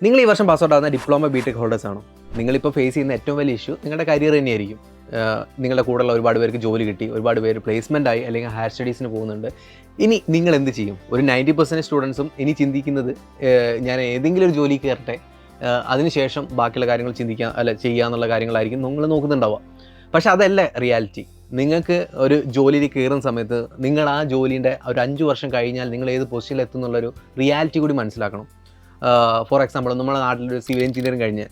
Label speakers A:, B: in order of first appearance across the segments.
A: നിങ്ങൾ ഈ വർഷം പാസ് ഔട്ട് ആകുന്ന ഡിപ്ലോമ ബിടെക് ഹോൾഡേഴ്സ് ആണോ? നിങ്ങളിപ്പോൾ ഫേസ് ചെയ്യുന്ന ഏറ്റവും വലിയ ഇഷ്യൂ നിങ്ങളുടെ കരിയർ തന്നെയായിരിക്കും. നിങ്ങളുടെ കൂടെയുള്ള ഒരുപാട് പേർക്ക് ജോലി കിട്ടി, ഒരുപാട് പേര് പ്ലേസ്മെൻ്റ് ആയി, അല്ലെങ്കിൽ ഹയർ സ്റ്റഡീസിന് പോകുന്നുണ്ട്. ഇനി നിങ്ങൾ എന്ത് ചെയ്യും? ഒരു 90% സ്റ്റുഡൻസും ഇനി ചിന്തിക്കുന്നത് ഞാൻ ഏതെങ്കിലും ഒരു ജോലി കയറട്ടെ, അതിനുശേഷം ബാക്കിയുള്ള കാര്യങ്ങൾ ചെയ്യുക എന്നുള്ള കാര്യങ്ങളായിരിക്കും നിങ്ങൾ നോക്കുന്നുണ്ടാവുക. പക്ഷെ അതല്ല റിയാലിറ്റി. നിങ്ങൾക്ക് ഒരു ജോലിയിൽ കയറുന്ന സമയത്ത് നിങ്ങൾ ആ ജോലീൻ്റെ ഒരു 5 വർഷം കഴിഞ്ഞാൽ നിങ്ങൾ ഏത് പൊസിഷനിൽ എത്തുന്നുള്ളൊരു റിയാലിറ്റി കൂടി മനസ്സിലാക്കണം. ഫോർ എക്സാമ്പിൾ, നമ്മുടെ നാട്ടിലൊരു സിവിൽ എഞ്ചിനീയറിംഗ് കഴിഞ്ഞ്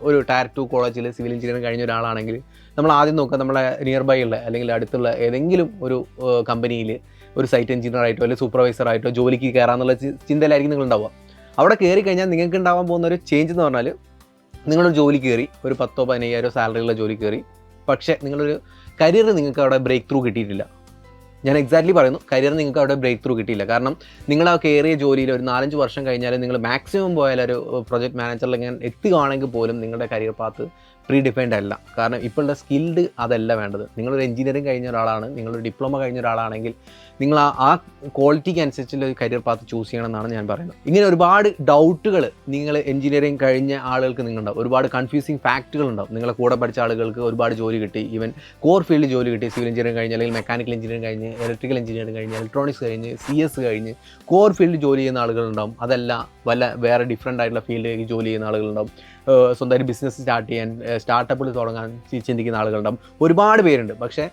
A: ഒരു ടയർ 2 കോളേജിൽ സിവിൽ എഞ്ചിനീയറിംഗ് കഴിഞ്ഞ ഒരാളാണെങ്കിൽ നമ്മൾ ആദ്യം നോക്കുക നമ്മളെ നിയർ ബൈ ഉള്ള അല്ലെങ്കിൽ അടുത്തുള്ള ഏതെങ്കിലും ഒരു കമ്പനിയിൽ ഒരു സൈറ്റ് എഞ്ചിനീയറായിട്ടോ അല്ലെങ്കിൽ സൂപ്പർവൈസറായിട്ടോ ജോലിക്ക് കയറാമെന്നുള്ള ചിന്തയിലായിരിക്കും നിങ്ങളുണ്ടാവുക. അവിടെ കയറി കഴിഞ്ഞാൽ നിങ്ങൾക്ക് ഉണ്ടാവാൻ പോകുന്ന ഒരു ചേഞ്ച് എന്ന് പറഞ്ഞാൽ, നിങ്ങളൊരു ജോലി കയറി, ഒരു 10,000-15,000 സാലറിയുള്ള ജോലി കയറി, പക്ഷേ നിങ്ങളൊരു കരിയർ നിങ്ങൾക്ക് അവിടെ ബ്രേക്ക് ത്രൂ കിട്ടിയിട്ടില്ല. ഞാൻ എക്സാക്ട്ലി പറയുന്നു, കരിയർ നിങ്ങൾക്ക് അവിടെ ബ്രേക്ക് ത്രൂ കിട്ടിയില്ല. കാരണം നിങ്ങൾ ആ കയറിയ ജോലിയിൽ ഒരു 4-5 വർഷം കഴിഞ്ഞാൽ നിങ്ങൾ മാക്സിമം പോയാൽ ഒരു പ്രൊജക്ട് മാനേജറിൽ ഇങ്ങനെ എത്തുകയാണെങ്കിൽ പോലും നിങ്ങളുടെ കരിയർ പാത്ത് പ്രീ ഡിഫൈൻഡ് അല്ല. കാരണം ഇപ്പോഴുള്ള സ്കിൽഡ് അതല്ല വേണ്ടത്. നിങ്ങളൊരു എഞ്ചിനീയറിംഗ് കഴിഞ്ഞ ഒരാളാണ്, നിങ്ങളൊരു ഡിപ്ലോമ കഴിഞ്ഞ ഒരാളാണെങ്കിൽ നിങ്ങൾ ആ ക്വാളിറ്റിക്ക് അനുസരിച്ചുള്ള ഒരു കരിയർ പാത്ത് ചൂസ് ചെയ്യണമെന്നാണ് ഞാൻ പറയുന്നത്. ഇങ്ങനെ ഒരുപാട് ഡൗട്ടുകൾ നിങ്ങൾ എഞ്ചിനീയറിംഗ് കഴിഞ്ഞ ആളുകൾക്ക് നിങ്ങളുണ്ടാവും, ഒരുപാട് കൺഫ്യൂസിങ് ഫാക്റ്റുകൾ ഉണ്ടാവും. നിങ്ങളെ കൂടെ പഠിച്ച ആളുകൾക്ക് ഒരുപാട് ജോലി കിട്ടി, ഈവൻ കോർ ഫീൽഡ് ജോലി കിട്ടി. സിവിൽ എഞ്ചിനീയറിംഗ് കഴിഞ്ഞ്, അല്ലെങ്കിൽ മെക്കാനിക്കൽ എഞ്ചിനീയറിംഗ് കഴിഞ്ഞ്, ഇലക്ട്രിക്കൽ എഞ്ചിനീയറിംഗ് കഴിഞ്ഞ്, ഇലക്ട്രോണിക്സ് കഴിഞ്ഞ്, CS കഴിഞ്ഞ് കോർ ഫീൽഡ് ജോലി ചെയ്യുന്ന ആളുകളുണ്ടാവും. അതല്ല വേറെ ഡിഫറെൻ്റ് ആയിട്ടുള്ള ഫീൽഡിലേക്ക് ജോലി ചെയ്യുന്ന ആളുകളുണ്ടാവും. സ്വന്തമായിട്ട് ബിസിനസ് സ്റ്റാർട്ട് ചെയ്യാൻ, സ്റ്റാർട്ടപ്പിൽ തുടങ്ങാൻ ചിന്തിക്കുന്ന ആളുകളുണ്ടാവും. ഒരുപാട് പേരുണ്ട്. പക്ഷേ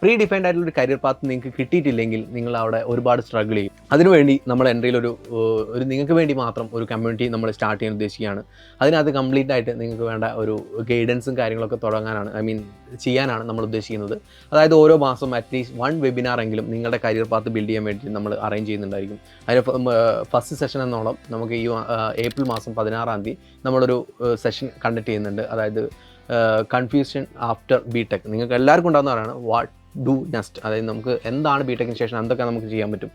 A: പ്രീ ഡിഫൈൻഡ് ആയിട്ടുള്ളൊരു കരിയർ പാത്ത് നിങ്ങൾക്ക് കിട്ടിയിട്ടില്ലെങ്കിൽ നിങ്ങൾ അവിടെ ഒരുപാട് സ്ട്രഗിൾ ചെയ്യും. അതിനുവേണ്ടി നമ്മൾ എൻട്രിയിൽ ഒരു നിങ്ങൾക്ക് വേണ്ടി മാത്രം ഒരു കമ്മ്യൂണിറ്റി നമ്മൾ സ്റ്റാർട്ട് ചെയ്യാൻ ഉദ്ദേശിക്കുകയാണ്. അതിനകത്ത് കംപ്ലീറ്റ് ആയിട്ട് നിങ്ങൾക്ക് വേണ്ട ഒരു ഗൈഡൻസും കാര്യങ്ങളൊക്കെ ചെയ്യാനാണ് നമ്മൾ ഉദ്ദേശിക്കുന്നത്. അതായത് ഓരോ മാസം അറ്റ്ലീസ്റ്റ് 1 വെബിനാർ എങ്കിലും നിങ്ങളുടെ കരിയർ പാത്ത് ബിൽഡ് ചെയ്യാൻ വേണ്ടി നമ്മൾ അറേഞ്ച് ചെയ്യുന്നുണ്ടായിരിക്കും. അതിന് ഫസ്റ്റ് സെഷൻ എന്നോളം നമുക്ക് ഈ ഏപ്രിൽ മാസം 16-ാം തീയതി നമ്മളൊരു സെഷൻ കണ്ടക്ട് ചെയ്യുന്നുണ്ട്. അതായത് കൺഫ്യൂഷൻ ആഫ്റ്റർ ബിടെക്. നിങ്ങൾക്ക് എല്ലാവർക്കും ഉണ്ടാകുന്നതാണ് വാട്ട് ഡു നെക്സ്റ്റ്, അതായത് നമുക്ക് എന്താണ് ബിടെക്കിന് ശേഷം എന്തൊക്കെ നമുക്ക് ചെയ്യാൻ പറ്റും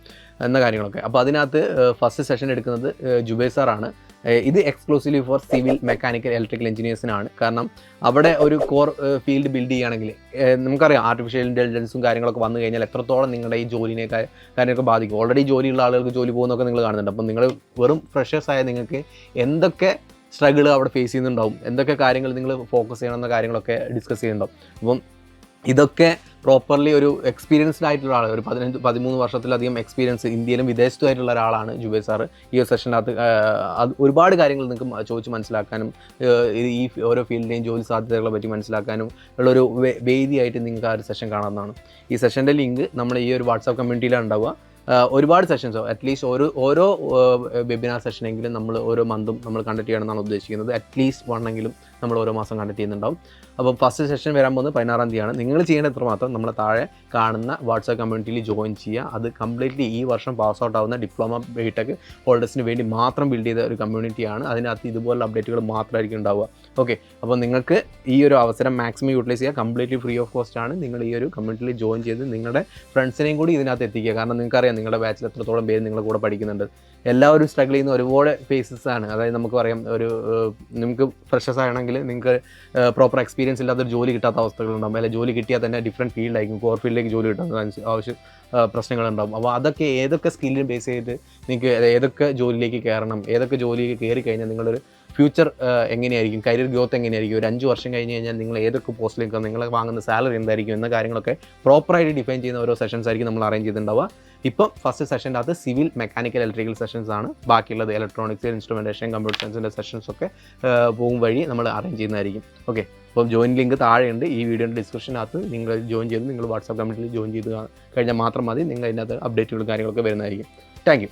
A: എന്ന കാര്യങ്ങളൊക്കെ. അപ്പോൾ അതിനകത്ത് ഫസ്റ്റ് സെഷൻ എടുക്കുന്നത് ജുബൈർ സാറാണ്. ഇത് exclusively for civil, mechanical, electrical എഞ്ചിനീയേഴ്സിനാണ്. കാരണം അവിടെ ഒരു കോർ ഫീൽഡ് ബിൽഡ് ചെയ്യുകയാണെങ്കിൽ നമുക്കറിയാം ആർട്ടിഫിഷ്യൽ ഇൻ്റലിജൻസും കാര്യങ്ങളൊക്കെ വന്നു കഴിഞ്ഞാൽ എത്രത്തോളം നിങ്ങളുടെ ഈ ജോലിനെ കാര്യങ്ങളൊക്കെ ബാധിക്കും. ഓൾറെഡി ജോലിയുള്ള ആളുകൾക്ക് ജോലി പോകുന്നതൊക്കെ നിങ്ങൾ കാണുന്നുണ്ട്. അപ്പം നിങ്ങൾ വെറും ഫ്രഷേഴ്സായ നിങ്ങൾക്ക് എന്തൊക്കെ സ്ട്രഗിൾ അവിടെ ഫേസ് ചെയ്യുന്നുണ്ടാവും, എന്തൊക്കെ കാര്യങ്ങൾ നിങ്ങൾ ഫോക്കസ് ചെയ്യണമെന്ന കാര്യങ്ങളൊക്കെ ഡിസ്കസ് ചെയ്യുന്നുണ്ടാവും. അപ്പം ഇതൊക്കെ പ്രോപ്പർലി ഒരു എക്സ്പീരിയൻസ്ഡ് ആയിട്ടുള്ള ആൾ, ഒരു 13 വർഷത്തിലധികം എക്സ്പീരിയൻസ് ഇന്ത്യയിലും വിദേശത്തുമായിട്ടുള്ള ഒരാളാണ് ജുബൈർ സാറ്. ഈ ഒരു സെഷനകത്ത് ഒരുപാട് കാര്യങ്ങൾ നിങ്ങൾക്ക് ചോദിച്ച് മനസ്സിലാക്കാനും ഈ ഓരോ ഫീൽഡിൻ്റെയും ജോലി സാധ്യതകളെ പറ്റി മനസ്സിലാക്കാനും ഉള്ളൊരു വേദിയായിട്ട് നിങ്ങൾക്ക് ആ ഒരു സെഷൻ കാണാവുന്നതാണ്. ഈ സെഷൻ്റെ ലിങ്ക് നമ്മൾ ഈ ഒരു വാട്സാപ്പ് കമ്മ്യൂണിറ്റിയിലാണ് ഉണ്ടാവുക. ഒരുപാട് സെഷൻസോ അറ്റ്ലീസ്റ്റ് ഓരോ വെബിനാർ സെഷനെങ്കിലും നമ്മൾ ഓരോ മന്തും നമ്മൾ കണ്ടക്ട് ചെയ്യണമെന്നാണ് ഉദ്ദേശിക്കുന്നത്. അറ്റ്ലീസ്റ്റ് 1 എങ്കിലും നമ്മൾ ഓരോ മാസം കണ്ടക്ട് ചെയ്യുന്നുണ്ടാവും. അപ്പോൾ ഫസ്റ്റ് സെഷൻ വരാൻ പോകുന്നത് 16-ാം തീയതിയാണ്. നിങ്ങൾ ചെയ്യേണ്ട എത്രമാത്രം നമ്മളെ താഴെ കാണുന്ന വാട്സാപ്പ് കമ്മ്യൂണിറ്റിയിൽ ജോയിൻ ചെയ്യുക. അത് കംപ്ലീറ്റ്ലി ഈ വർഷം പാസ് ഔട്ട് ആവുന്ന ഡിപ്ലോമ ബിടെക് ഹോൾഡേഴ്സിന് വേണ്ടി മാത്രം ബിൽഡ് ചെയ്ത ഒരു കമ്മ്യൂണിറ്റിയാണ്. അതിനകത്ത് ഇതുപോലുള്ള അപ്ഡേറ്റുകൾ മാത്രമായിരിക്കും ഉണ്ടാവുക. ഓക്കെ, അപ്പോൾ നിങ്ങൾക്ക് ഈ ഒരു അവസരം മാക്സിമം യൂട്ടിലൈസ് ചെയ്യുക. കംപ്ലീറ്റ്ലി ഫ്രീ ഓഫ് കോസ്റ്റ് ആണ്. നിങ്ങൾ ഈ ഒരു കമ്മ്യൂണിറ്റിയിൽ ജോയിൻ ചെയ്ത് നിങ്ങളുടെ ഫ്രണ്ട്സിനെയും കൂടി ഇതിനകത്ത് എത്തിക്കുക. കാരണം നിങ്ങൾക്കറിയാം നിങ്ങളുടെ ബാച്ചിൽ എത്രത്തോളം പേര് നിങ്ങളുടെ കൂടെ പഠിക്കുന്നുണ്ട്. എല്ലാവരും സ്ട്രഗിൾ ചെയ്യുന്ന ഒരുപാട് ഫേസസ് ആണ്. അതായത് നമുക്ക് പറയാം, നിങ്ങൾക്ക് ഫ്രഷേഴ്സ് ആണെങ്കിൽ നിങ്ങൾക്ക് പ്രോപ്പർ എക്സ്പീരിയൻസ് ഇല്ലാത്തൊരു ജോലി കിട്ടാത്ത അവസ്ഥകളുണ്ടാകും. അല്ലെങ്കിൽ ജോലി കിട്ടിയാൽ തന്നെ ഡിഫറെൻറ്റ് ഫീൽഡായിരിക്കും, കോർ ഫീൽഡിലേക്ക് ജോലി കിട്ടാൻ പ്രശ്നങ്ങളുണ്ടാകും. അപ്പോൾ ഏതൊക്കെ സ്കില്ലിന് ബേസ് ചെയ്ത് നിങ്ങൾക്ക് ഏതൊക്കെ ജോലിയിലേക്ക് കയറണം, ഏതൊക്കെ ജോലിയിലേക്ക് കയറി കഴിഞ്ഞാൽ നിങ്ങളൊരു ഫ്യൂച്ചർ എങ്ങനെയായിരിക്കും, കരിയർ ഗ്രോത്ത് എങ്ങനെയായിരിക്കും, ഒരു 5 വർഷം കഴിഞ്ഞ് കഴിഞ്ഞാൽ നിങ്ങൾ ഏതൊക്കെ പോസ്റ്റിലേക്ക്, നിങ്ങൾ വാങ്ങുന്ന സാലറി എന്തായിരിക്കും എന്ന കാര്യങ്ങളൊക്കെ പ്രോപ്പറായിട്ട് ഡിഫൈൻ ചെയ്യുന്ന ഓരോ സെഷൻസ് ആയിരിക്കും നമ്മൾ അറേഞ്ച് ചെയ്തിട്ടുണ്ടാവുക. ഇപ്പം ഫസ്റ്റ് സെഷൻ്റെ അകത്ത് സിവിൽ, മെക്കാനിക്കൽ, ഇലക്ട്രിക്കൽ സെഷൻസ് ആണ്. ബാക്കിയുള്ളത് ഇലക്ട്രോണിക്സ്, ഇൻസ്ട്രുമെൻറ്റേഷൻ, കമ്പ്യൂട്ടർ സയൻസിൻ്റെ സെഷൻസ് ഒക്കെ പോകും വഴി നമ്മൾ അറേഞ്ച് ചെയ്യുന്നതായിരിക്കും. ഓക്കെ, അപ്പം ജോയിൻ ലിങ്ക് താഴെയുണ്ട്. ഈ വീഡിയോയുടെ ഡിസ്ക്രിപ്ഷനകത്ത് നിങ്ങൾ ജോയിൻ ചെയ്ത് നിങ്ങൾ വാട്സാപ്പ് കമ്മ്യൂണിറ്റിയിൽ ജോയിൻ ചെയ്ത് കഴിഞ്ഞാൽ മാത്രം മതി. നിങ്ങൾ അതിനകത്ത് അപ്ഡേറ്റുകളും കാര്യങ്ങളൊക്കെ വരുന്നതായിരിക്കും. Thank you.